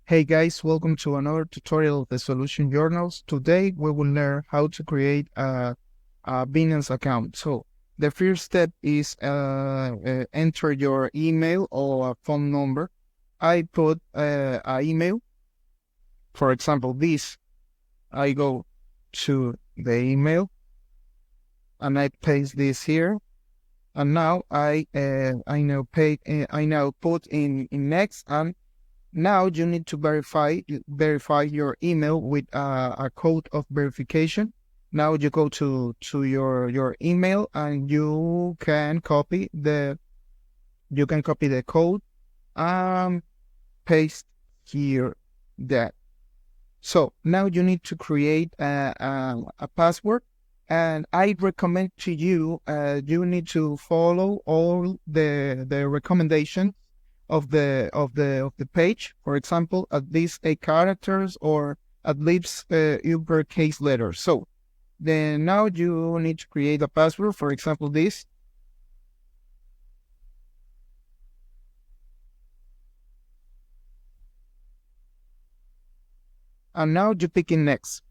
Hey guys, welcome to another tutorial of the Solution Journals. Today we will learn how to create a Binance account. So the first step is enter your email or a phone number. I put an email, for example, this. I go to the email and I paste this here. And now I now put in next, and now you need to verify your email with a code of verification. Now you go to your email and you can copy the code and paste here that. So now you need to create a password, and I recommend to you you need to follow all the recommendations of the page. For example, at least 8 characters or at least uppercase letters. So then now you need to create a password. For example, this. And now you pick in next.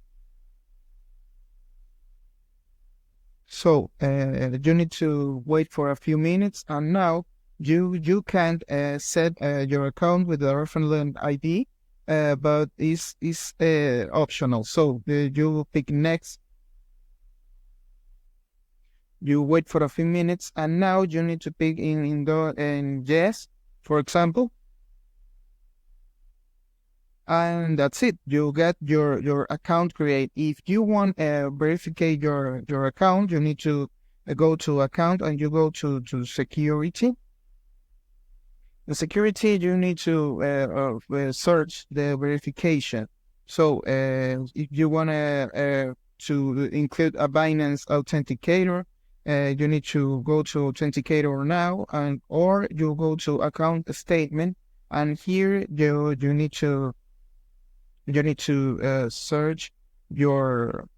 So you need to wait for a few minutes, and now you can set your account with the reference ID, but it's optional. So you pick next. You wait for a few minutes, and now you need to pick in yes, for example. And that's it. You get your account created. If you want to verify your account, you need to go to account and you go to security. In security, you need to search the verification. So if you want to include a Binance authenticator, you need to go to authenticator now, or you go to account statement, and here you need to search your.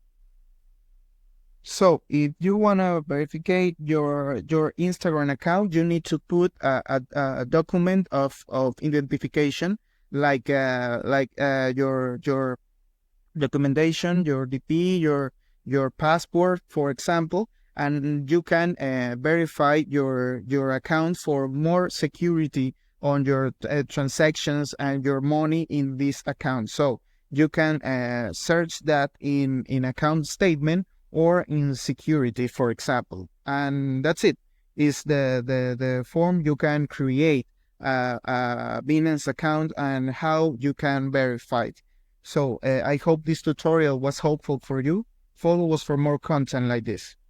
So if you want to verify your Instagram account, you need to put a document of identification, like your documentation, your DP, your passport, for example, and you can verify your account for more security on your transactions and your money in this account. So you can search that in account statement or in security, for example. And that's it. Is the form you can create a Binance account and how you can verify it. So I hope this tutorial was helpful for you. Follow us for more content like this.